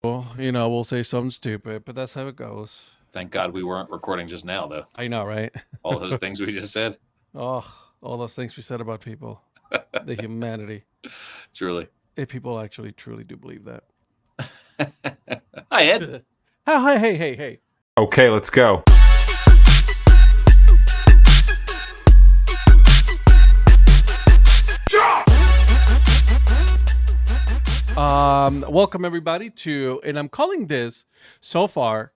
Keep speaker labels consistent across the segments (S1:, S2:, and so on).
S1: Well, we'll say something stupid, but that's how it goes.
S2: Thank God we weren't recording just now, though.
S1: I know, right?
S2: All those things we just said.
S1: Oh, all those things we said about people, the humanity.
S2: Truly.
S1: If people actually truly do believe that.
S2: Hi, Ed.
S1: Oh, hey.
S3: Okay, let's go.
S1: Welcome everybody to, and I'm calling this so far,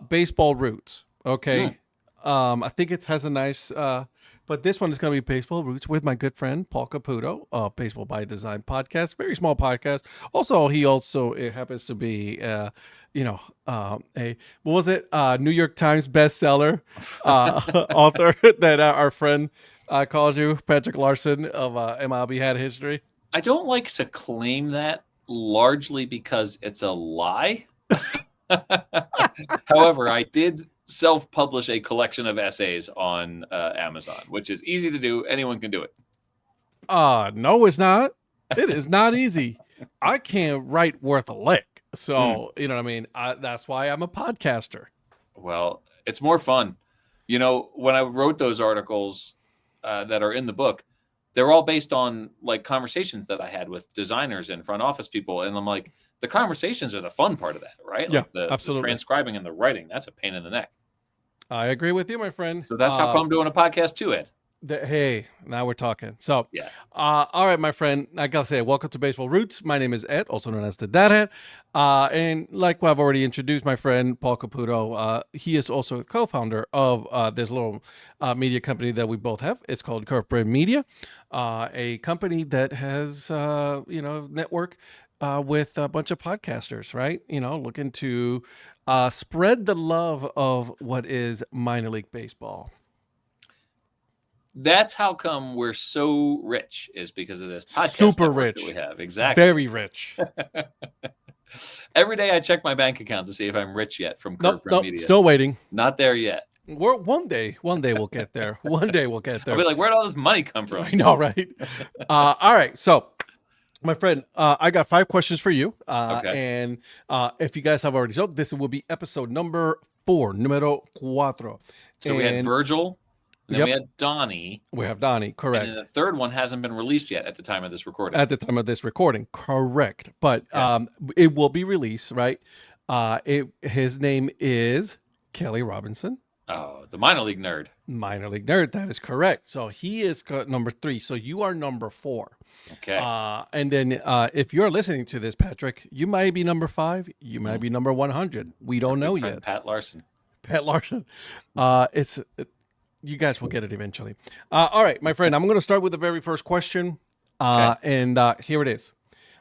S1: baseball roots. Okay. I think it has a nice, but this one is going to be baseball roots with my good friend Paul Caputo, Baseball by Design podcast, very small podcast. Also, it happens to be, a what was it? New York Times bestseller, author that our friend calls you, Patrick Larson of MLB Had History.
S2: I don't like to claim that largely because it's a lie. However, I did self-publish a collection of essays on Amazon, which is easy to do. Anyone can do it.
S1: No, it's not. It is not easy. I can't write worth a lick. So, you know what I mean? That's why I'm a podcaster.
S2: Well, it's more fun. You know, when I wrote those articles that are in the book, they're all based on like conversations that I had with designers and front office people. And I'm like, the conversations are the fun part of that, right?
S1: Yeah,
S2: Like the
S1: absolutely.
S2: transcribing and the writing, that's a pain in the neck.
S1: I agree with you, my friend.
S2: So that's how come I'm doing a podcast too, Ed.
S1: Hey, now we're talking. So,
S2: Yeah.
S1: All right, my friend. I gotta say, welcome to Baseball Roots. My name is Ed, also known as the Dadhead. And like I've already introduced, my friend Paul Caputo. He is also a co-founder of this little media company that we both have. It's called Corporate Media, a company that has network with a bunch of podcasters, right? Looking to spread the love of what is minor league baseball.
S2: That's how come we're so rich, is because of this podcast
S1: Super
S2: network
S1: rich.
S2: that we have. Exactly.
S1: Very rich.
S2: Every day I check my bank account to see if I'm rich yet from Curve
S1: Nope,
S2: Media.
S1: still waiting.
S2: Not there yet.
S1: One day we'll get there. One day we'll get there.
S2: I'll be like, where'd all this money come from?
S1: I know, right? All right, so my friend, I got 5 questions for you.
S2: Okay.
S1: And if you guys have already told, this will be episode number 4, numero 4.
S2: So we had Virgil, and then
S1: Yep.
S2: we had Donnie.
S1: We have Donnie, correct.
S2: And then the third one hasn't been released yet at the time of this recording.
S1: At the time of this recording, correct. But it will be released, right? His name is Kelly Robinson.
S2: Oh, the minor league nerd.
S1: Minor league nerd, that is correct. So he is number 3. So you are number 4.
S2: Okay.
S1: And then if you're listening to this, Patrick, you might be number 5. You might be number 100. We don't know yet.
S2: Pat Larson.
S1: You guys will get it eventually. All right, my friend, I'm going to start with the very first question.
S2: Okay.
S1: And here it is.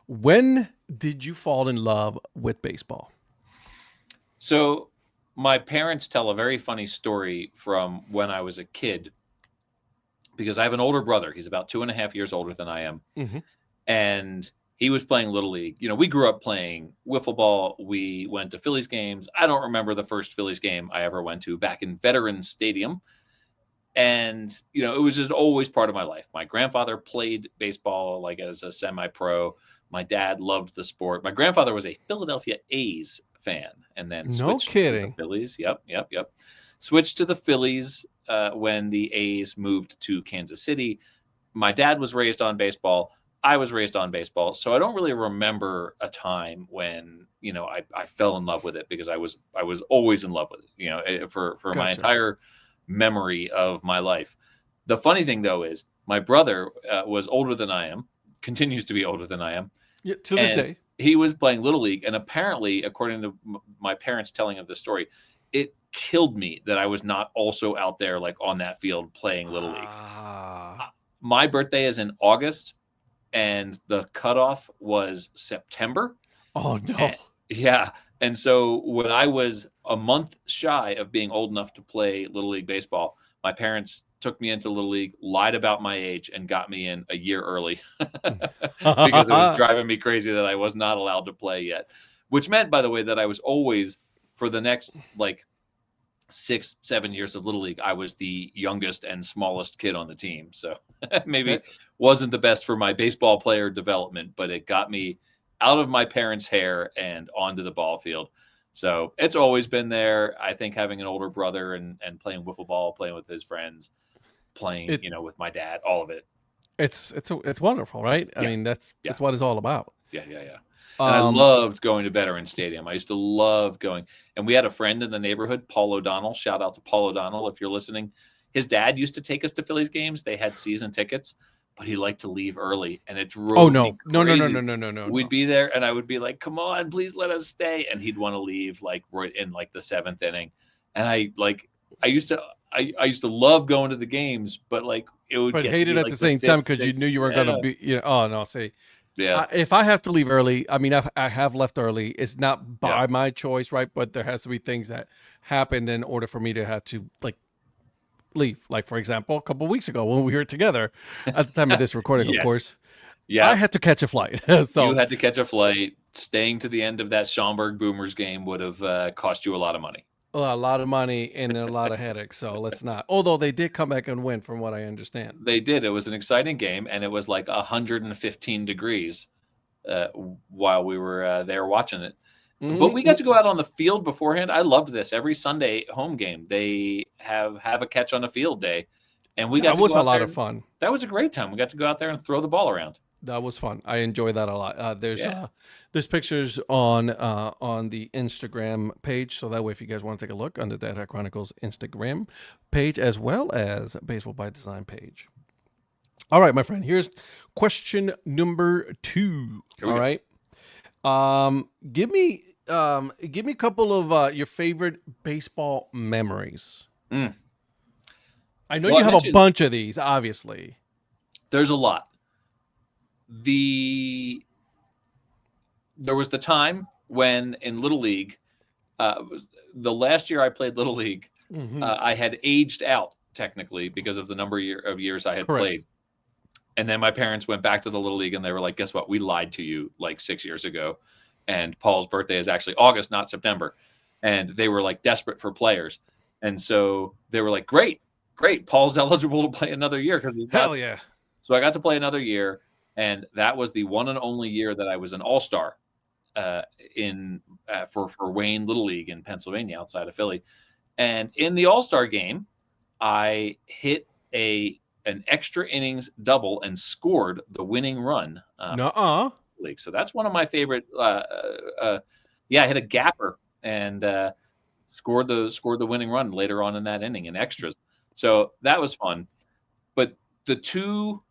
S1: When did you fall in love with baseball?
S2: So my parents tell a very funny story from when I was a kid, because I have an older brother. He's about 2.5 years older than I am.
S1: Mm-hmm.
S2: And he was playing Little League. You know, we grew up playing wiffle ball. We went to Phillies games. I don't remember the first Phillies game I ever went to, back in Veterans Stadium. And, you know, it was just always part of my life. My grandfather played baseball like as a semi-pro. My dad loved the sport. My grandfather was a Philadelphia A's fan, and then switched to the Phillies. Yep. Switched to the Phillies when the A's moved to Kansas City. My dad was raised on baseball. I was raised on baseball. So I don't really remember a time when, you know, I fell in love with it, because I was always in love with it, you know, for
S1: Gotcha.
S2: my entire memory of my life. The funny thing, though, is my brother was older than I am, continues to be older than I am.
S1: Yeah, to this day.
S2: He was playing Little League, and apparently, according to my parents' telling of the story, it killed me that I was not also out there, like on that field, playing Little League. My birthday is in August, and the cutoff was September.
S1: Oh, no.
S2: And so when I was a month shy of being old enough to play Little League baseball, my parents took me into Little League, lied about my age, and got me in a year early because it was driving me crazy that I was not allowed to play yet, which meant, by the way, that I was always, for the next like 6-7 years of Little League, I was the youngest and smallest kid on the team. So maybe wasn't the best for my baseball player development, but it got me out of my parents' hair and onto the ball field. So it's always been there. I think having an older brother and playing wiffle ball, playing with his friends, playing,
S1: It
S2: with my dad, all of it.
S1: it's wonderful, right? I
S2: Yeah.
S1: mean, that's
S2: Yeah.
S1: what it's all about.
S2: Yeah. And I loved going to Veteran Stadium. I used to love going. And we had a friend in the neighborhood, Paul O'Donnell. Shout out to Paul O'Donnell if you're listening. His dad used to take us to Phillies games. They had season tickets, but he liked to leave early, and it
S1: Oh
S2: drove me
S1: no.
S2: crazy.
S1: No.
S2: We'd be there, and I would be like, "Come on, please let us stay," and he'd want to leave like right in like the seventh inning. And I used to love going to the games, but like it would
S1: But
S2: get to
S1: hate
S2: be
S1: it at
S2: like
S1: the
S2: the
S1: same time
S2: fifth,
S1: because you knew
S2: sixth.
S1: you were going to be. Oh no, see,
S2: Yeah.
S1: if I have to leave early, I mean, I have left early. It's not by my choice, right? But there has to be things that happened in order for me to have to like leave. Like for example, a couple of weeks ago when we were together, at the time of this recording, of
S2: Yes.
S1: course,
S2: Yeah.
S1: I had to catch a flight. So
S2: you had to catch a flight. Staying to the end of that Schaumburg Boomers game would have cost you a lot of money.
S1: a lot of money and a lot of headaches. So let's not. Although they did come back and win, from what I understand.
S2: They did. It was an exciting game, and it was like 115 degrees while we were there watching it. But we got to go out on the field beforehand. I loved this. Every Sunday home game, they have a catch on the field day, and we got
S1: That
S2: to
S1: was
S2: go
S1: a
S2: out
S1: lot
S2: there.
S1: of fun.
S2: That was a great time. We got to go out there and throw the ball around.
S1: That was fun. I enjoy that a lot.
S2: Yeah.
S1: There's pictures on the Instagram page, so that way if you guys want to take a look on the Dad Hat Chronicles Instagram page as well as Baseball by Design page. All right, my friend. Here's question number 2.
S2: Here we
S1: All
S2: go.
S1: right. Give me a couple of your favorite baseball memories.
S2: Mm.
S1: I know
S2: Well,
S1: you
S2: I
S1: have a
S2: mentioned-
S1: bunch of these, obviously.
S2: There's a lot. There was the time when in Little League, the last year I played Little League, I had aged out technically because of the number of years I had
S1: Correct.
S2: played. And then my parents went back to the Little League and they were like, guess what? We lied to you like 6 years ago. And Paul's birthday is actually August, not September. And they were like desperate for players. And so they were like, great. Paul's eligible to play another year because
S1: Hell yeah.
S2: So I got to play another year. And that was the one and only year that I was an all-star for Wayne Little League in Pennsylvania outside of Philly. And in the all-star game, I hit an extra innings double and scored the winning run. League. So that's one of my favorite. I hit a gapper and scored the winning run later on in that inning in extras. So that was fun. But the two.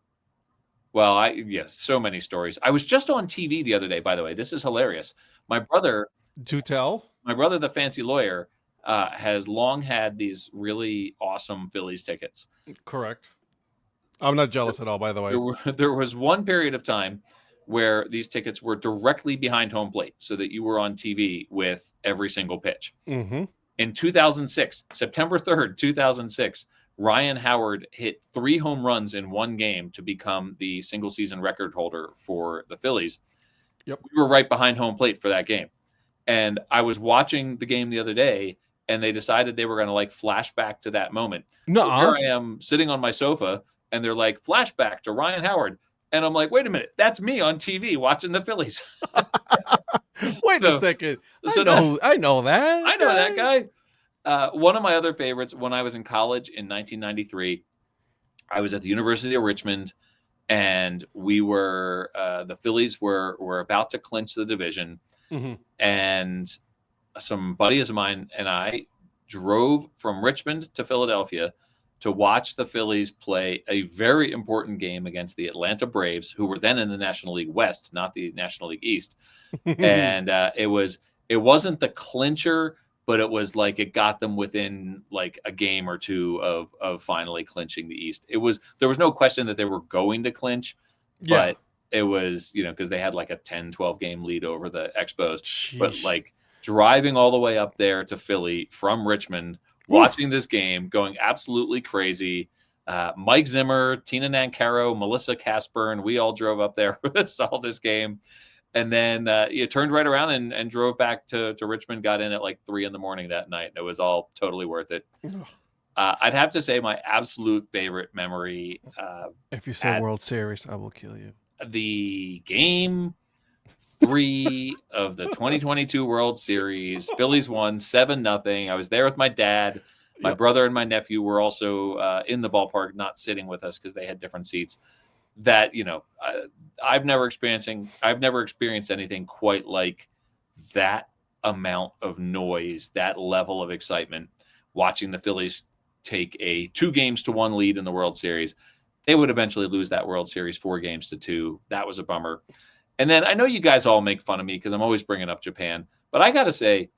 S2: Well, so many stories. I was just on TV the other day, by the way. This is hilarious. My brother, the fancy lawyer, has long had these really awesome Phillies tickets.
S1: Correct. I'm not jealous at all, by the way.
S2: There was one period of time where these tickets were directly behind home plate so that you were on TV with every single pitch.
S1: Mm-hmm.
S2: In 2006, September 3rd, 2006, Ryan Howard hit 3 home runs in one game to become the single season record holder for the Phillies.
S1: Yep.
S2: We were right behind home plate for that game. And I was watching the game the other day, and they decided they were going to like flash back to that moment. So here I am sitting on my sofa, and they're like, flashback to Ryan Howard. And I'm like, wait a minute, that's me on TV watching the Phillies.
S1: Wait a second. I know that
S2: guy. One of my other favorites, when I was in college in 1993, I was at the University of Richmond, and we were the Phillies were about to clinch the division, and some buddies of mine and I drove from Richmond to Philadelphia to watch the Phillies play a very important game against the Atlanta Braves, who were then in the National League West, not the National League East. And it wasn't the clincher, but it was like it got them within like a game or two of finally clinching the East. There was no question that they were going to clinch, but it was, because they had like a 10-12 game lead over the Expos.
S1: Sheesh.
S2: But like driving all the way up there to Philly from Richmond, watching this game, going absolutely crazy. Mike Zimmer, Tina Nancaro, Melissa Casper, and we all drove up there, saw this game. And then turned right around and drove back to Richmond, got in at like 3 a.m. that night. And it was all totally worth it. I'd have to say my absolute favorite memory.
S1: If you say World Series, I will kill you.
S2: The game 3 of the 2022 World Series. Phillies won 7-0. I was there with my dad. My
S1: Yep.
S2: brother and my nephew were also in the ballpark, not sitting with us because they had different seats. That, I've never experienced anything quite like that amount of noise, that level of excitement, watching the Phillies take a 2-1 lead in the World Series. They would eventually lose that World Series 4-2. That was a bummer. And then I know you guys all make fun of me because I'm always bringing up Japan, but I got to say,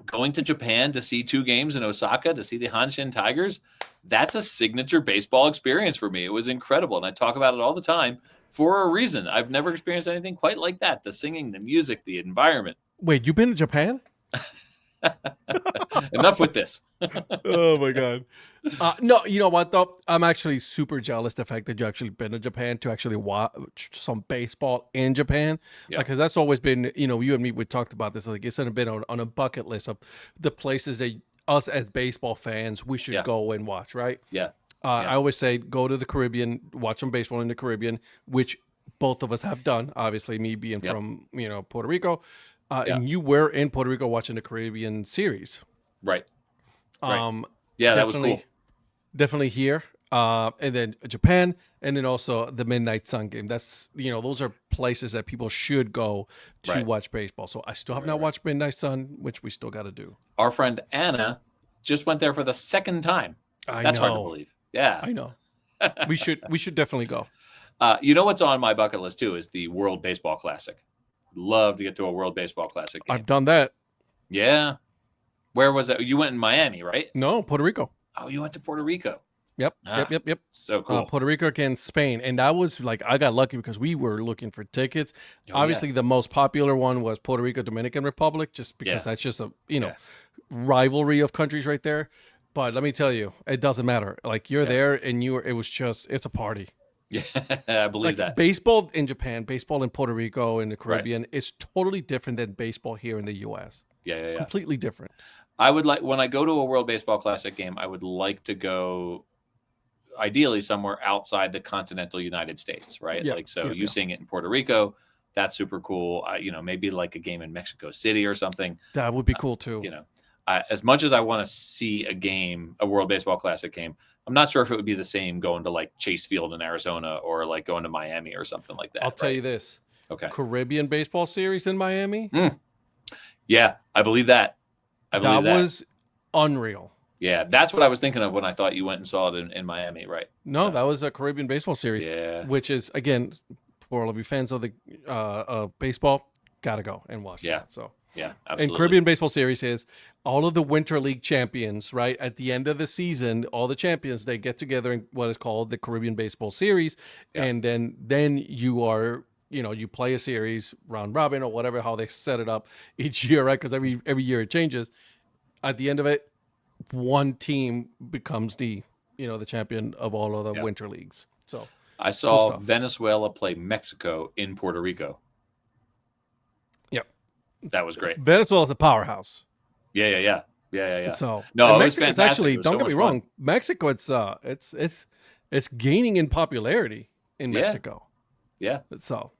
S2: going to Japan to see 2 games in Osaka to see the Hanshin Tigers, that's a signature baseball experience for me. It was incredible. And I talk about it all the time for a reason. I've never experienced anything quite like that. The singing, the music, the environment.
S1: Wait, you've been to Japan?
S2: Enough with this.
S1: Oh my god. No, you know what though? I'm actually super jealous the fact that you actually been to Japan to actually watch some baseball in Japan.
S2: Yeah.
S1: Because that's always been, you and me, we talked about this. Like it's been on a bucket list of the places that us as baseball fans we should go and watch, right?
S2: Yeah.
S1: I always say go to the Caribbean, watch some baseball in the Caribbean, which both of us have done. Obviously, me being from Puerto Rico, and you were in Puerto Rico watching the Caribbean series.
S2: Right.
S1: Yeah,
S2: that was cool.
S1: Definitely here. And then Japan, and then also the Midnight Sun game. That's those are places that people should go to watch baseball. So I still have not watched Midnight Sun, which we still got to do.
S2: Our friend Anna just went there for the 2nd time. That's hard to believe. Yeah,
S1: I know. we should definitely go.
S2: You know what's on my bucket list too is the World Baseball Classic. Love to get to a World Baseball Classic game.
S1: I've done that.
S2: Yeah. Where was it? You went in Miami, right?
S1: No, Puerto Rico.
S2: Oh, you went to Puerto Rico.
S1: Yep.
S2: So cool.
S1: Puerto Rico against Spain. And that was I got lucky because we were looking for tickets. Obviously, the most popular one was Puerto Rico, Dominican Republic, just because that's just a, rivalry of countries right there. But let me tell you, it doesn't matter. Like you're there and it's a party.
S2: Yeah, I believe that.
S1: Baseball in Japan, baseball in Puerto Rico, in the Caribbean, is totally different than baseball here in the U.S. Yeah. Completely different.
S2: I would when I go to a World Baseball Classic game, I would like to go ideally somewhere outside the continental United States, right? You seeing it in Puerto Rico, that's super cool. Maybe like a game in Mexico City or something.
S1: That would be cool too.
S2: As much as I want to see a World Baseball Classic game, I'm not sure if it would be the same going to like Chase Field in Arizona or like going to Miami or something like that.
S1: I'll tell you this.
S2: Okay.
S1: Caribbean Baseball Series in Miami.
S2: Yeah, I believe that.
S1: That was unreal.
S2: Yeah, that's what I was thinking of when I thought you went and saw it in Miami, right?
S1: No, that was a Caribbean Baseball Series.
S2: Yeah.
S1: Which is, again, for all of you fans of the of baseball, gotta go and watch that. So
S2: yeah, absolutely.
S1: And Caribbean Baseball Series is all of the Winter League champions, right? At the end of the season, all the champions, they get together in what is called the Caribbean Baseball Series. Yeah. And then you are, you play a series, round robin or whatever, how they set it up each year, right? Because every year it changes. At the end of it, one team becomes the champion of all of the Winter Leagues. So
S2: I saw Venezuela play Mexico in Puerto Rico. Yep. That was great.
S1: Venezuela's a powerhouse.
S2: Yeah.
S1: So
S2: no,
S1: Mexico's actually, don't get me wrong, Mexico, it's gaining in popularity in Mexico.
S2: Yeah.
S1: So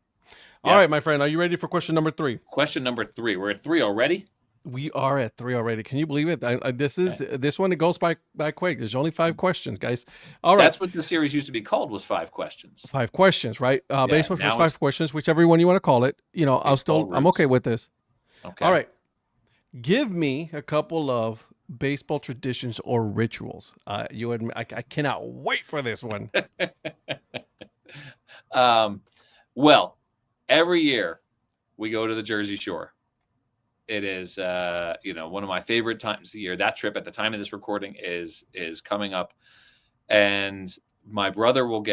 S1: all right, my friend, are you ready for question number 3?
S2: Question number 3. We're at 3 already?
S1: We are at 3 already. Can you believe it? This one, it goes by quick. There's only 5 questions, guys. All right.
S2: That's what the series used to be called, was 5 questions.
S1: 5 questions, right? Baseball for 5 questions, whichever one you want to call it. I'm okay with this. Okay. All right. Give me a couple of baseball traditions or rituals. I cannot wait for this one.
S2: Well, every year we go to the Jersey Shore. It is, one of my favorite times of the year. That trip at the time of this recording is coming up, and my brother will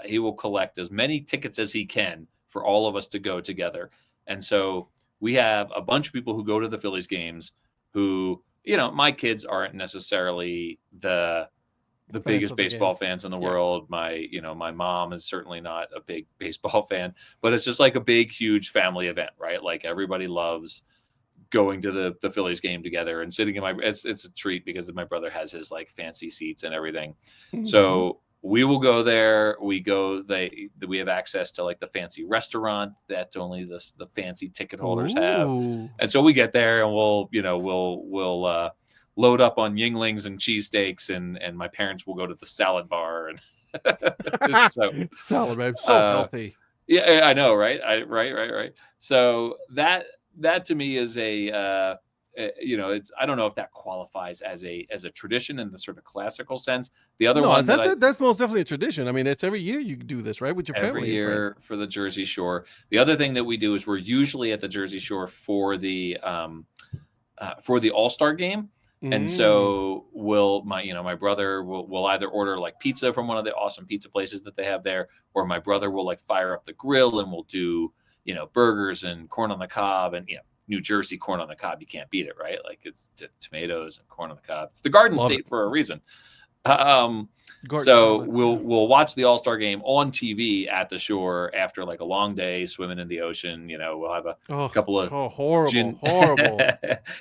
S2: he will collect as many tickets as he can for all of us to go together. And so we have a bunch of people who go to the Phillies games who, my kids aren't necessarily the biggest baseball fans in the world. My mom is certainly not a big baseball fan, but it's just like a big, huge family event, right? Like everybody loves going to the Phillies game together and sitting in it's a treat because my brother has his like fancy seats and everything. Mm-hmm. So we will go there. We have access to like the fancy restaurant that only the fancy ticket holders have.
S1: Ooh.
S2: And so we get there and we'll load up on Yinglings and cheesesteaks, and my parents will go to the salad bar. And
S1: salad, man, so healthy.
S2: Yeah, I know, right? Right. So that to me is it's, I don't know if that qualifies as a tradition in the sort of classical sense. The other one
S1: that's most definitely a tradition. I mean, it's every year you do this, right, with your family
S2: every year for the Jersey Shore. The other thing that we do is we're usually at the Jersey Shore for the All-Star game. And so my brother will either order like pizza from one of the awesome pizza places that they have there, or my brother will like fire up the grill and we'll do, burgers and corn on the cob, and New Jersey corn on the cob, you can't beat it, right? Like it's tomatoes and corn on the cob. It's the Garden State for a reason. We'll watch the All-Star game on TV at the shore after like a long day swimming in the ocean. We'll have a couple of
S1: horrible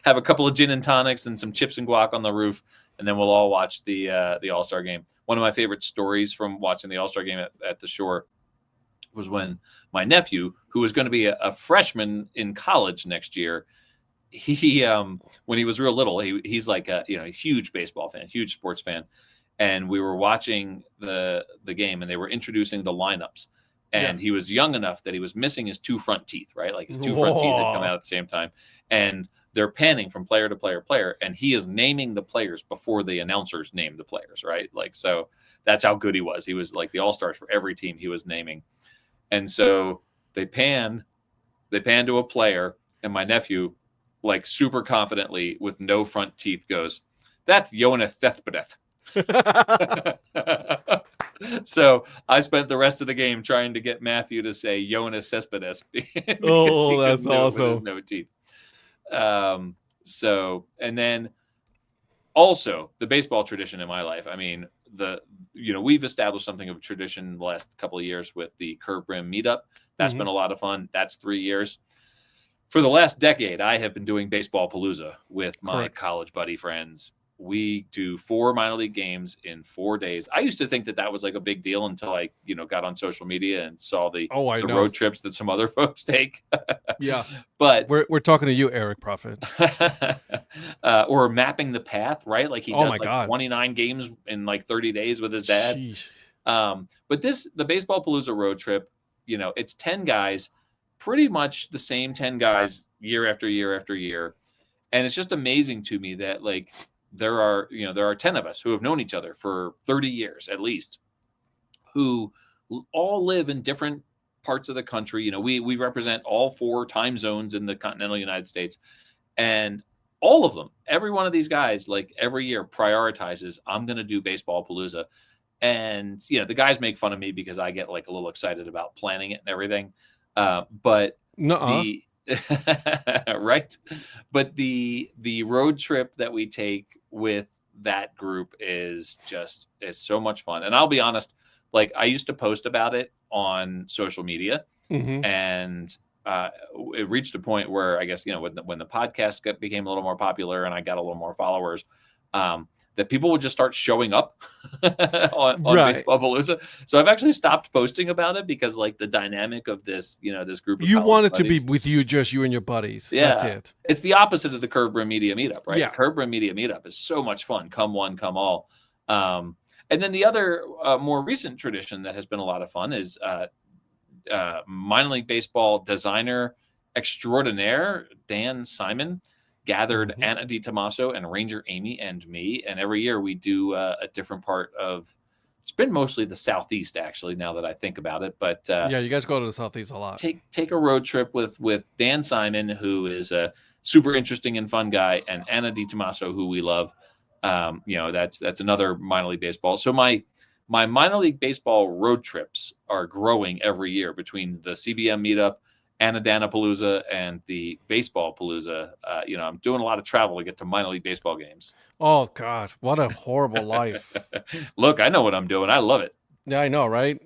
S2: have a couple of gin and tonics and some chips and guac on the roof, and then we'll all watch the All-Star game. One of my favorite stories from watching the All-Star game at the shore was when my nephew, who was going to be a freshman in college next year, he when he was real little, he's like a huge baseball fan, huge sports fan. And we were watching the game, and they were introducing the lineups. And he was young enough that he was missing his two front teeth, right? Like his two front teeth had come out at the same time. And they're panning from player to player, and he is naming the players before the announcers name the players, right? Like, so that's how good he was. He was like the all-stars for every team he was naming. And so they pan to a player, and my nephew, like super confidently with no front teeth, goes, "That's Yoenis Cespedes." So I spent the rest of the game trying to get Matthew to say Yoenis Cespedes.
S1: Oh, that's awesome.
S2: With his no teeth. And then also the baseball tradition in my life. I mean, we've established something of a tradition the last couple of years with the Curve Brim meetup. That's been a lot of fun. That's 3 years. For the last decade, I have been doing Baseball Palooza with my college buddy friends. We do 4 minor league games in 4 days. I used to think that was like a big deal until I, got on social media and saw the road trips that some other folks take.
S1: Yeah.
S2: But
S1: we're talking to you, Eric Prophet.
S2: Or mapping the path, right? Like he does 29 games in like 30 days with his dad.
S1: Sheesh.
S2: But the Baseball Palooza road trip, it's 10 guys, pretty much the same 10 guys year after year after year. And it's just amazing to me that like, there are 10 of us who have known each other for 30 years at least, who all live in different parts of the country. We represent all 4 time zones in the continental United States, and all of them, every one of these guys, like every year prioritizes, I'm going to do Baseball Palooza. And, the guys make fun of me because I get like a little excited about planning it and everything. But right. But the road trip that we take with that group is so much fun. And I'll be honest, like I used to post about it on social media, and it reached a point where I guess, when the podcast became a little more popular and I got a little more followers, that people would just start showing up on Baseball Palooza. So I've actually stopped posting about it because like the dynamic of this, this group of
S1: you want it
S2: buddies,
S1: to be with you, just you and your buddies.
S2: Yeah.
S1: That's it.
S2: It's the opposite of the Curve Brim Media Meetup, right?
S1: Yeah.
S2: Curve Brim Media Meetup is so much fun. Come one, come all. And then the other more recent tradition that has been a lot of fun is minor league baseball designer extraordinaire Dan Simon gathered Anna DiTommaso and Ranger Amy and me, and every year we do a different part of. It's been mostly the Southeast, actually, now that I think about it. But
S1: you guys go to the Southeast a lot.
S2: Take a road trip with Dan Simon, who is a super interesting and fun guy, and Anna DiTommaso, who we love. That's another minor league baseball. So my minor league baseball road trips are growing every year between the CBM meetup, Anadana Palooza, and the Baseball Palooza. I'm doing a lot of travel to get to minor league baseball games.
S1: Oh God, what a horrible life!
S2: Look, I know what I'm doing. I love it.
S1: Yeah, I know, right?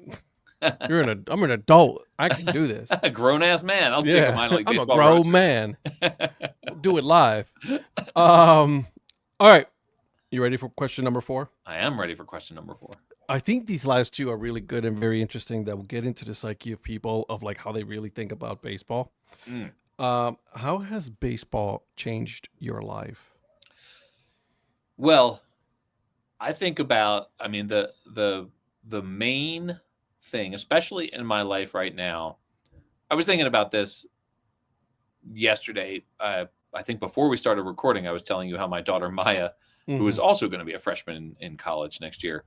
S1: I'm an adult. I can do this.
S2: A grown ass man. I'll take a minor league baseball.
S1: I'm a grown man. Do it live. All right. You ready for question number 4?
S2: I am ready for question number 4.
S1: I think these last two are really good and very interesting. That will get into the psyche of people of like how they really think about baseball.
S2: Mm.
S1: How has baseball changed your life?
S2: Well, I think about, I mean, the main thing, especially in my life right now. I was thinking about this yesterday. I think before we started recording, I was telling you how my daughter Maya, who is
S1: Hmm.
S2: also going to be a freshman in college next year,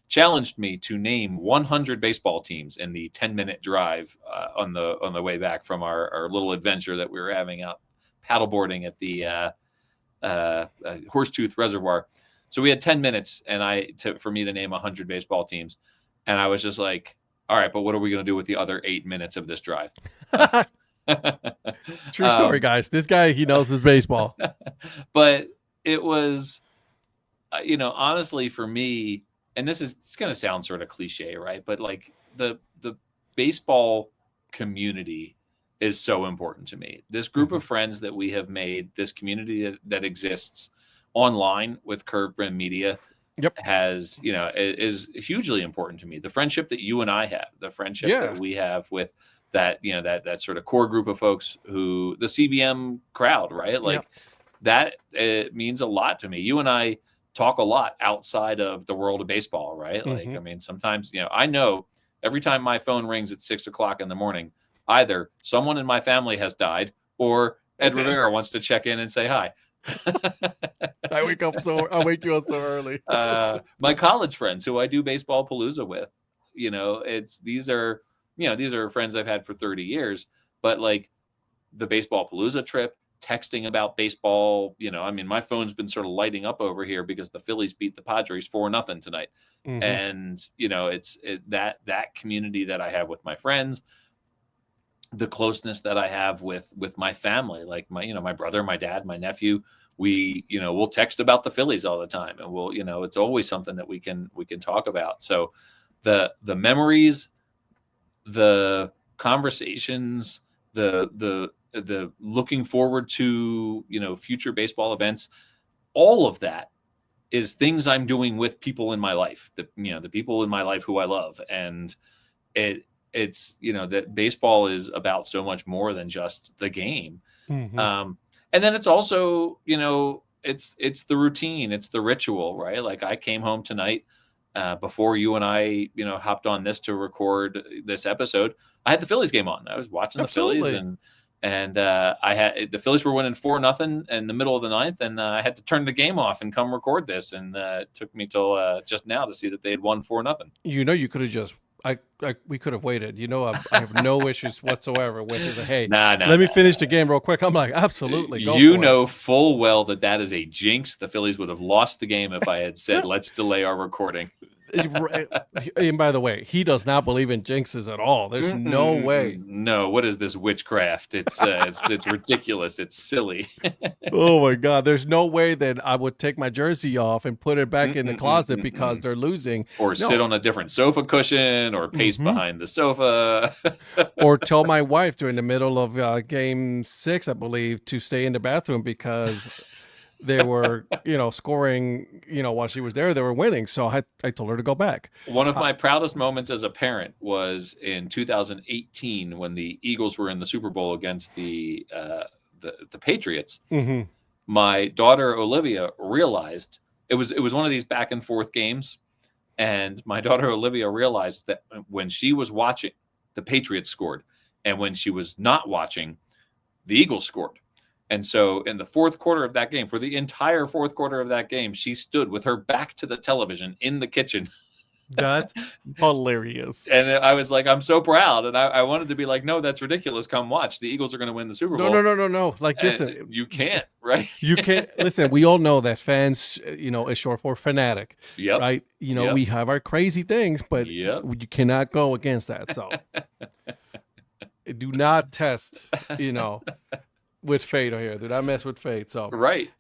S2: challenged me to name 100 baseball teams in the 10-minute drive on the way back from our little adventure that we were having out paddleboarding at the Horsetooth Reservoir. So we had 10 minutes, and for me to name 100 baseball teams, and I was just like, "All right, but what are we going to do with the other 8 minutes of this drive?"
S1: True story, guys. This guy, he knows his baseball.
S2: But it was, honestly, for me, and it's going to sound sort of cliche, right? But like the baseball community is so important to me. This group
S1: Mhm.
S2: of friends that we have made, this community that exists online with Curve Brim Media
S1: Yep.
S2: is hugely important to me. The friendship that you and I have, the friendship that
S1: Yeah.
S2: we have with that sort of core group of folks, who the CBM crowd, right?
S1: Yep.
S2: Like that, it means a lot to me. You and I talk a lot outside of the world of baseball, right? Like,
S1: Hmm.
S2: I mean, sometimes, I know every time my phone rings at 6 o'clock in the morning, either someone in my family has died or Ed
S1: Okay.
S2: Rivera wants to check in and say hi.
S1: I wake you up so early.
S2: My college friends who I do baseball palooza with, these are friends I've had for 30 years, but like the baseball palooza trip, texting about baseball, I mean, my phone's been sort of lighting up over here because the Phillies beat the Padres 4-0 tonight.
S1: Hmm.
S2: And, that community that I have with my friends, the closeness that I have with my family, like my brother, my dad, my nephew, we'll text about the Phillies all the time, and it's always something that we can talk about. So the memories, the conversations, the looking forward to, future baseball events, all of that is things I'm doing with people in my life, the people in my life who I love. And that baseball is about so much more than just the game.
S1: Hmm.
S2: And then it's also, it's the routine, it's the ritual, right? Like I came home tonight, before you and I, hopped on this to record this episode. I had the Phillies game on. I was watching the Phillies,
S1: Absolutely.
S2: and I had the Phillies were winning 4-0 in the middle of the ninth, and I had to turn the game off and come record this. And it took me till just now to see that they had won 4-0.
S1: You could have just we could have waited. I have no issues whatsoever with it. Hey,
S2: Nah, nah,
S1: let me
S2: nah,
S1: finish
S2: nah.
S1: the game real quick. I'm like, absolutely, go
S2: You
S1: for it.
S2: know full well that is a jinx. The Phillies would have lost the game if I had said, "Let's delay our recording."
S1: Right. And by the way, he does not believe in jinxes at all. There's no way.
S2: No, what is this witchcraft? It's ridiculous. It's silly.
S1: Oh my God. There's no way that I would take my jersey off and put it back in the closet because
S2: Mm-mm-mm-mm-mm.
S1: they're losing.
S2: Or sit
S1: No.
S2: on a different sofa cushion, or pace
S1: Hmm.
S2: behind the sofa.
S1: Or tell my wife during the middle of game 6, I believe, to stay in the bathroom because they were, scoring, while she was there, they were winning. So I told her to go back.
S2: One of
S1: Uh,
S2: my proudest moments as a parent was in 2018 when the Eagles were in the Super Bowl against the Patriots.
S1: mhm.
S2: My daughter Olivia realized it was one of these back and forth games, and my daughter Olivia realized that when she was watching, the Patriots scored, and when she was not watching, the Eagles scored. And so in the fourth quarter of that game, for the entire fourth quarter of that game, she stood with her back to the television in the kitchen.
S1: That's hilarious.
S2: And I was like, I'm so proud. And I wanted to be like, no, that's ridiculous. Come watch. The Eagles are going to win the Super
S1: No, no,
S2: Bowl.
S1: no, no, no. Like,
S2: And
S1: listen,
S2: you can't, right?
S1: you can't listen. We all know that fans, is short for fanatic,
S2: Yep.
S1: right?
S2: Yep.
S1: We have our crazy things, but
S2: Yep.
S1: you cannot go against that. So do not test, with fate here. Do not mess with fate. So,
S2: Right.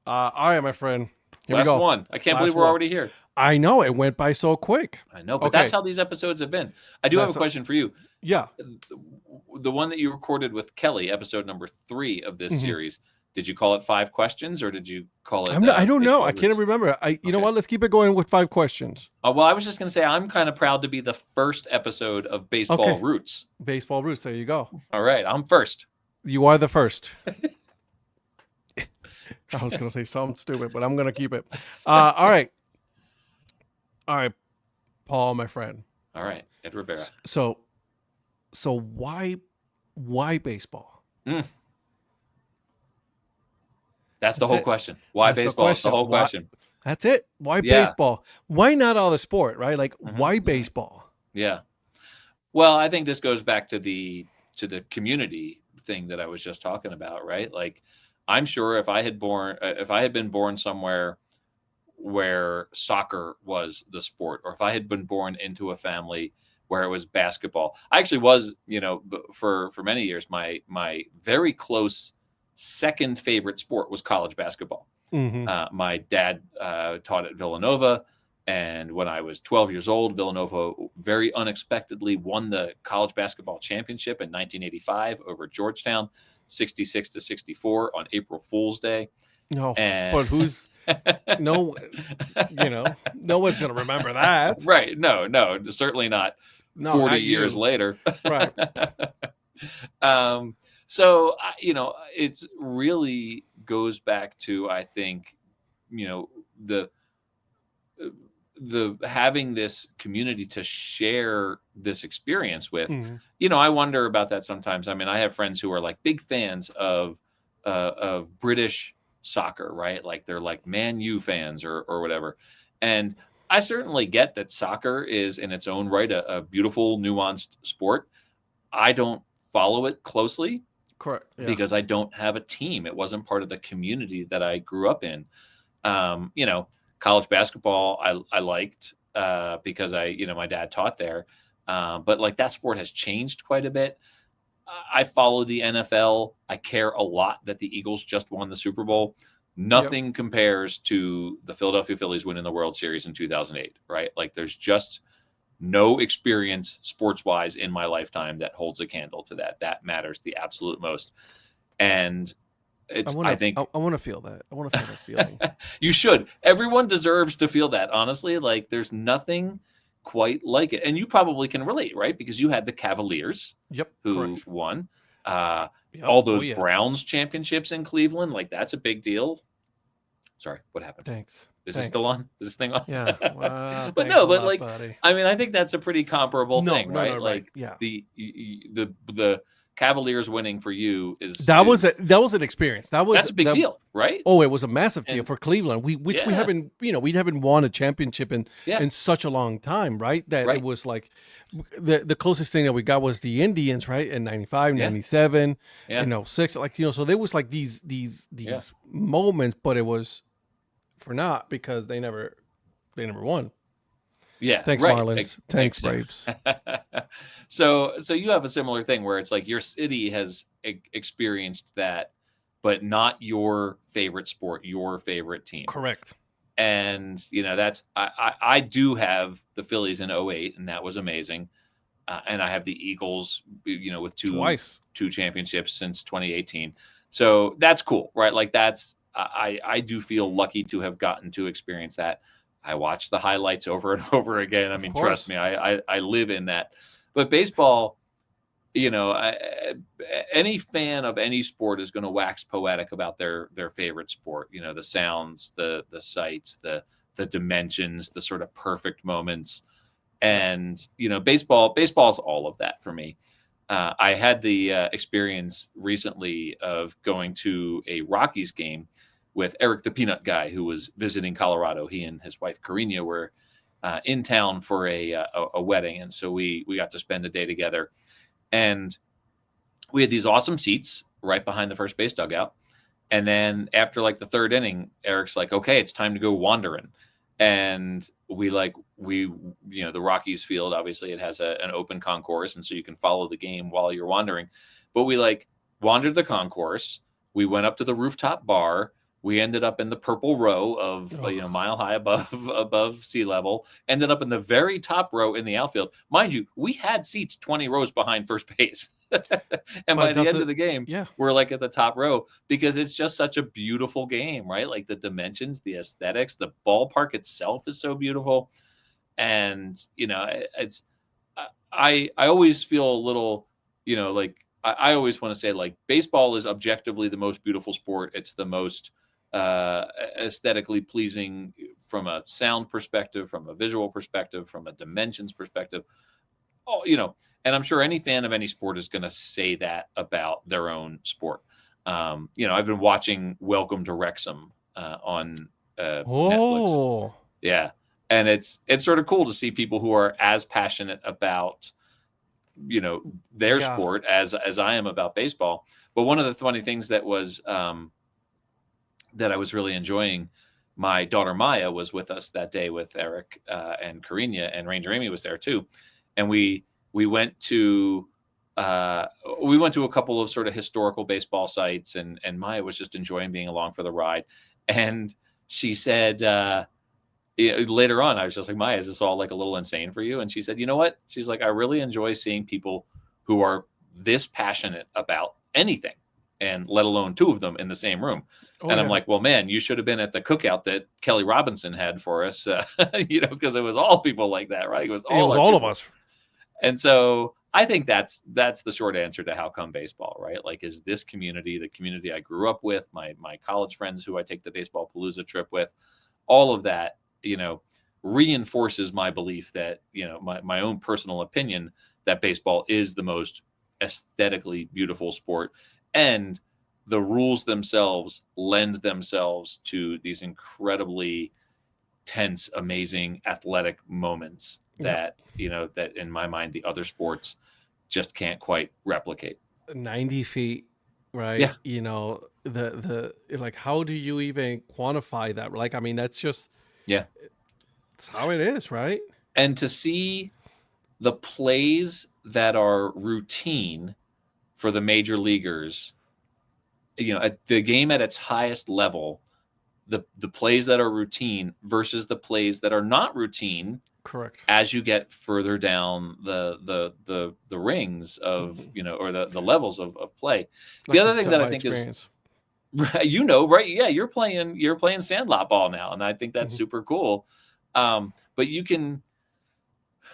S1: all right, my friend. Here we
S2: Last
S1: go.
S2: one. I can't
S1: Last
S2: believe we're
S1: one.
S2: already here.
S1: I know it went by so quick.
S2: I know, but
S1: Okay.
S2: that's how these episodes have been. I do have a question for you.
S1: Yeah.
S2: The one that you recorded with Kelly, episode number 3 of this
S1: Mhm.
S2: series, Did you call it 5 questions or did you call it
S1: I don't know.
S2: baseball
S1: I can't
S2: roots?
S1: remember. You know
S2: Okay.
S1: what? Let's keep it going with 5 questions.
S2: Oh, well, I was just going to say I'm kind of proud to be the first episode of Baseball
S1: Okay.
S2: Roots.
S1: Baseball roots. There you go.
S2: All right, I'm first.
S1: You are the first. I was going to say something stupid, but I'm going to keep it. All right. All right, Paul, my friend.
S2: All right, Ed Rivera.
S1: So why baseball?
S2: That's the whole question. Why
S1: That's the
S2: baseball? It's the
S1: question.
S2: whole question.
S1: That's it. Why
S2: Yeah.
S1: baseball? Why not other sport, right? Like, why
S2: Mhm.
S1: baseball?
S2: Yeah. Well, I think this goes back to the community thing that I was just talking about, right? Like, I'm sure if I had been born somewhere where soccer was the sport, or if I had been born into a family where it was basketball. I actually was, for many years, my very close second favorite sport was college basketball.
S1: Mm-hmm.
S2: My dad taught at Villanova, and when I was 12 years old, Villanova very unexpectedly won the college basketball championship in 1985 over Georgetown, 66-64 on April Fool's Day.
S1: No,
S2: And
S1: but who's no, no one's gonna remember that.
S2: right? No, certainly not.
S1: No,
S2: 40
S1: not
S2: years
S1: you.
S2: later,
S1: Right?
S2: So it's really goes back to, I think, the having this community to share this experience with.
S1: Mm-hmm.
S2: I wonder about that sometimes. I mean, I have friends who are like big fans of British soccer, right? Like they're like Man U fans or whatever. And I certainly get that soccer is in its own right a beautiful, nuanced sport. I don't follow it closely
S1: Correct. Yeah.
S2: because I don't have a team. It wasn't part of the community that I grew up in. College basketball I liked because my dad taught there. But like that sport has changed quite a bit. I follow the NFL. I care a lot that the Eagles just won the Super Bowl. Nothing compares to the Philadelphia Phillies winning the World Series in 2008, right? Like there's just no experience sports-wise in my lifetime that holds a candle to that. That matters the absolute most. And I think
S1: I want to feel that. I want to feel that feeling.
S2: You should. Everyone deserves to feel that, honestly. Like there's nothing quite like it. And you probably can relate, right? Because you had the Cavaliers who
S1: Correct.
S2: won.
S1: Yep.
S2: All those Browns championships in Cleveland, like that's a big deal. Sorry, what happened?
S1: Thanks.
S2: Is this still on? Is this thing on?
S1: Yeah. Well,
S2: But no, but like, buddy. I mean, I think that's a pretty comparable thing, right?
S1: No,
S2: like,
S1: right. Yeah.
S2: The Cavaliers winning for you
S1: that was an experience.
S2: That's a big deal, right?
S1: Oh, it was a massive deal for Cleveland. We haven't we haven't won a championship in such a long time, right? That it was like the closest thing that we got was the Indians, right? In 95, 97, 06, like so there was like these moments, but it was for naught because they never won.
S2: Yeah.
S1: Thanks,
S2: right.
S1: Marlins. Thanks, Braves.
S2: So you have a similar thing where it's like your city has experienced that, but not your favorite sport, your favorite team.
S1: Correct.
S2: And that's I do have the Phillies in 08, and that was amazing. And I have the Eagles, with two championships since 2018. So that's cool, right? Like that's I do feel lucky to have gotten to experience that. I watch the highlights over and over again. I mean, trust me, I live in that. But baseball, any fan of any sport is going to wax poetic about their favorite sport. The sounds, the sights, the dimensions, the sort of perfect moments. And baseball is all of that for me. I had the experience recently of going to a Rockies game with Eric the Peanut Guy, who was visiting Colorado. He and his wife Carina were in town for a wedding, and so we got to spend a day together. And we had these awesome seats right behind the first base dugout. And then after like the third inning, Eric's like, "Okay, it's time to go wandering." And the Rockies field, obviously it has an open concourse, and so you can follow the game while you're wandering. But we wandered the concourse. We went up to the rooftop bar. We ended up in the purple row of
S1: Oh,
S2: mile high above sea level. Ended up in the very top row in the outfield. Mind you, we had seats 20 rows behind first base, and by
S1: but
S2: the
S1: does
S2: end
S1: it?
S2: of the game,
S1: Yeah.
S2: we're like at the top row because it's just such a beautiful game, right? Like the dimensions, the aesthetics, the ballpark itself is so beautiful, and it's I always feel a little, like I always want to say like baseball is objectively the most beautiful sport. It's the most aesthetically pleasing from a sound perspective, from a visual perspective, from a dimensions perspective. Oh, and I'm sure any fan of any sport is going to say that about their own sport. I've been watching Welcome to Wrexham on Netflix.
S1: Oh,
S2: Yeah, and it's sort of cool to see people who are as passionate about their
S1: yeah.
S2: sport as I am about baseball. But one of the funny things that I was really enjoying, my daughter Maya was with us that day with Eric and Karina, and Ranger Amy was there too, and we went to uh, we went to a couple of sort of historical baseball sites, and Maya was just enjoying being along for the ride, and she said. Later on, I was just like, Maya, is this all like a little insane for you? And she said, you know what? She's like, I really enjoy seeing people who are this passionate about anything, and let alone two of them in the same room.
S1: Oh,
S2: And I'm
S1: yeah.
S2: like, well, man, you should have been at the cookout that Kelly Robinson had for us, because it was all people like that, right? It was
S1: It
S2: all
S1: was
S2: our
S1: all of
S2: people.
S1: us.
S2: And so I think that's the short answer to how come baseball, right? Like, is this community the community I grew up with, my college friends who I take the baseball Palooza trip with, all of that, reinforces my belief that, my own personal opinion that baseball is the most aesthetically beautiful sport. And the rules themselves lend themselves to these incredibly tense, amazing athletic moments
S1: Yep.
S2: that in my mind, the other sports just can't quite replicate.
S1: 90 feet, right?
S2: Yeah.
S1: The like, how do you even quantify that? Like, I mean, that's just,
S2: Yeah.
S1: it's how it is, right?
S2: And to see the plays that are routine for the major leaguers, at the game at its highest level, the plays that are routine versus the plays that are not routine
S1: Correct.
S2: as you get further down the rings of,
S1: Mhm.
S2: or the levels of play. The
S1: I
S2: other
S1: can
S2: thing
S1: tell
S2: that I
S1: by
S2: think is
S1: experience.
S2: right, right? Yeah, you're playing sandlot ball now, and I think that's
S1: Mhm.
S2: super cool. But you can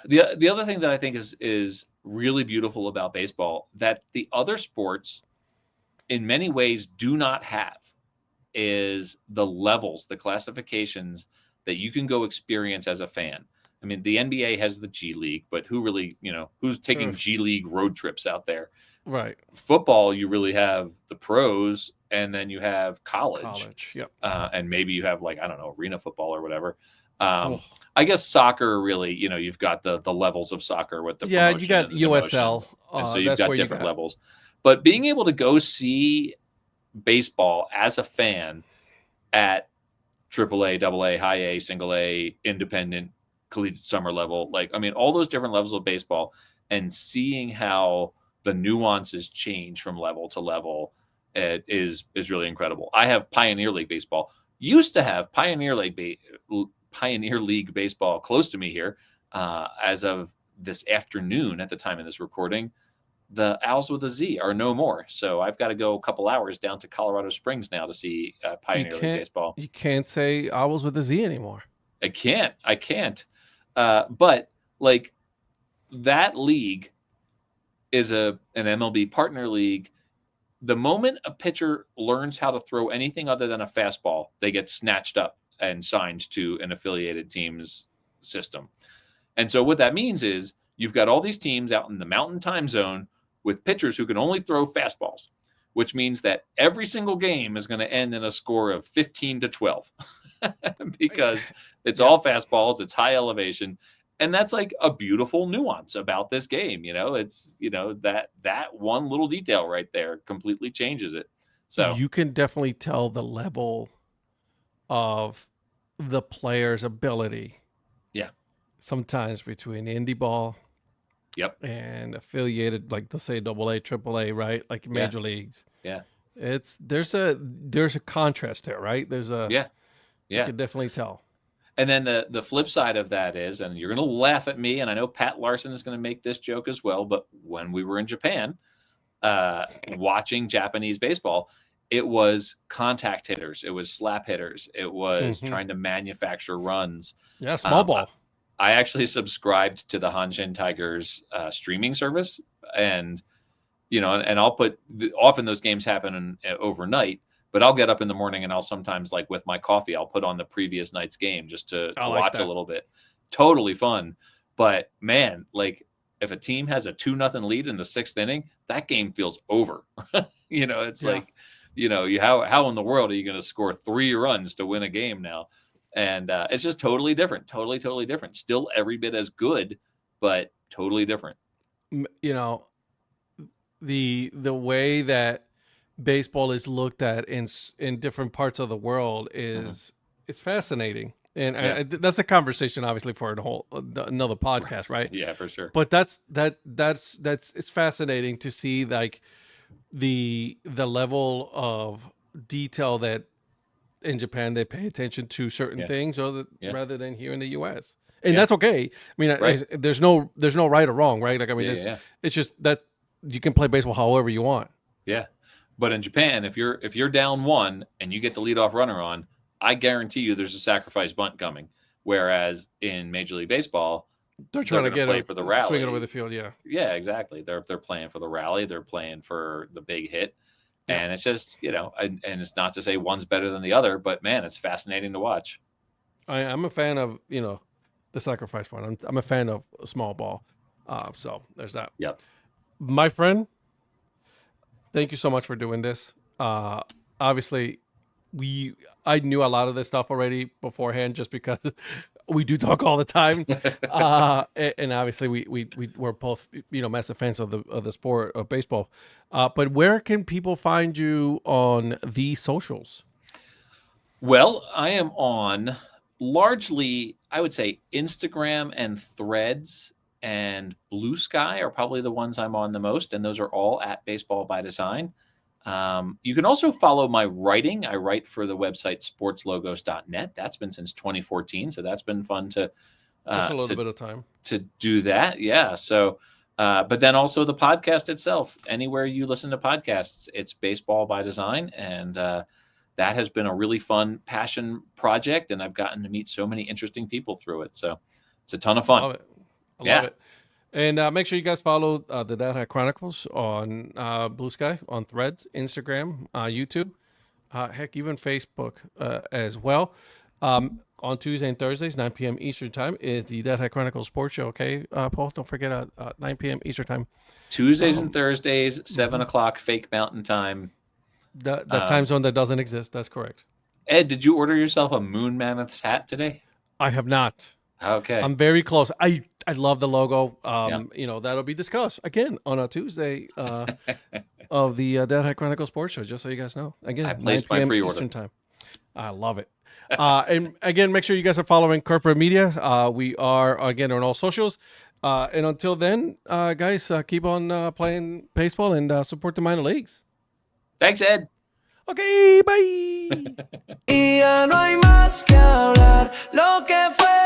S2: the other thing that I think is really beautiful about baseball that the other sports in many ways do not have is the levels, the classifications that you can go experience as a fan. I mean, the NBA has the G League, but who really, who's taking
S1: Ugh.
S2: G League road trips out there?
S1: Right.
S2: Football, you really have the pros, and then you have college,
S1: College. Yep.
S2: and maybe you have like I don't know arena football or whatever. Um,
S1: Oh.
S2: I guess soccer really, you've got the levels of soccer with the
S1: Yeah, you
S2: promotion
S1: got
S2: and the demotion,
S1: USL.
S2: and so you've
S1: That's
S2: got
S1: where you
S2: different
S1: got.
S2: levels. But being able to go see baseball as a fan at AAA, AA, high A, single A, independent, collegiate summer level. Like, I mean, all those different levels of baseball and seeing how the nuances change from level to level is really incredible. I have Pioneer League baseball. Used to have Pioneer League baseball close to me here. As of this afternoon, at the time of this recording, the Owls with a Z are no more. So I've got to go a couple hours down to Colorado Springs now to see
S1: You
S2: Pioneer League
S1: can't.
S2: baseball.
S1: You can't say Owls with a Z anymore.
S2: I can't. But like that league is an MLB partner league. The moment a pitcher learns how to throw anything other than a fastball, they get snatched up and signed to an affiliated team's system. And so what that means is you've got all these teams out in the mountain time zone with pitchers who can only throw fastballs, which means that every single game is going to end in a score of 15-12 because it's
S1: Yep.
S2: all fastballs, it's high elevation. And that's like a beautiful nuance about this game. It's, that one little detail right there completely changes it. So,
S1: You can definitely tell the level of the player's ability
S2: yeah.
S1: sometimes between indie ball
S2: Yep.
S1: and affiliated, like let's say double A, triple A, right? Like
S2: Yeah.
S1: major leagues.
S2: Yeah.
S1: There's a contrast there, right?
S2: Yeah,
S1: You
S2: yeah.
S1: can definitely tell.
S2: And then the flip side of that is, and you're going to laugh at me, and I know Pat Larson is going to make this joke as well, but when we were in Japan, watching Japanese baseball, it was contact hitters, it was slap hitters, it was
S1: Hmm.
S2: trying to manufacture runs.
S1: Yeah, small
S2: Um,
S1: ball.
S2: I actually subscribed to the Hanshin Tigers streaming service, and and I'll put often those games happen overnight, but I'll get up in the morning and I'll sometimes, like with my coffee, I'll put on the previous night's game just to
S1: I like
S2: watch a
S1: that.
S2: little bit. Totally fun. But man, like if a team has a 2-0 lead in the 6th inning, that game feels over. It's
S1: Yeah.
S2: like, how in the world are you going to score 3 runs to win a game now? And it's just totally different. Totally, totally different. Still every bit as good, but totally different.
S1: You know, the way that baseball is looked at in different parts of the world is it's fascinating, and
S2: Yeah.
S1: that's a conversation obviously for another podcast, right?
S2: Yeah, for sure.
S1: But that's it's fascinating to see like the level of detail that in Japan they pay attention to certain
S2: Yeah.
S1: things
S2: Yeah.
S1: rather than here in the U.S. And
S2: Yeah.
S1: that's okay. I mean,
S2: Right.
S1: there's no right or wrong, right? Like I mean,
S2: Yeah.
S1: it's just that you can play baseball however you want.
S2: Yeah. But in Japan, if you're down 1 and you get the leadoff runner on, I guarantee you there's a sacrifice bunt coming. Whereas in Major League Baseball,
S1: They're trying to
S2: gonna
S1: get
S2: play for the rally.
S1: swing it over the field. Yeah.
S2: Yeah, exactly. They're playing for the rally. They're playing for the big hit.
S1: Yeah.
S2: And it's just, and it's not to say one's better than the other, but man, it's fascinating to watch.
S1: I'm a fan of the sacrifice one. I'm a fan of small ball. So there's that.
S2: Yep.
S1: My friend, thank you so much for doing this. Obviously, I knew a lot of this stuff already beforehand, just because we do talk all the time. And obviously, we're both massive fans of the sport of baseball. But where can people find you on the socials?
S2: Well, I am on largely, I would say, Instagram and Threads and Blue Sky are probably the ones I'm on the most, and those are all at Baseball by Design. You can also follow my writing. I write for the website sportslogos.net. That's been since 2014, so that's been fun to
S1: Just a little bit of time
S2: to do that. Yeah. So, but then also the podcast itself. Anywhere you listen to podcasts, it's Baseball by Design, and that has been a really fun passion project, and I've gotten to meet so many interesting people through it. So it's a ton of fun.
S1: Love it. I love it. And make sure you guys follow the Dad Hat Chronicles on Blue Sky, on Threads, Instagram, YouTube, heck, even Facebook as well. On Tuesday and Thursdays, 9 p.m. Eastern Time, is the Dad Hat Chronicles Sports Show. Okay, Paul, don't forget 9 p.m. Eastern Time.
S2: Tuesdays and Thursdays, 7 o'clock fake mountain time.
S1: The time zone that doesn't exist. That's correct.
S2: Ed, did you order yourself a Moon Mammoths hat today?
S1: I have not.
S2: Okay.
S1: I'm very close. I love the logo. That'll be discussed again on a Tuesday of the Dad Hat Chronicles Sports Show, just so you guys know. Again,
S2: I placed my pre-order.
S1: Eastern Time. I love it. And again, make sure you guys are following Corporate Media. We are, again, on all socials. And until then, guys, keep on playing baseball and support the minor leagues.
S2: Thanks, Ed.
S1: Okay, bye.
S3: Y ya no hay más que hablar, lo que fue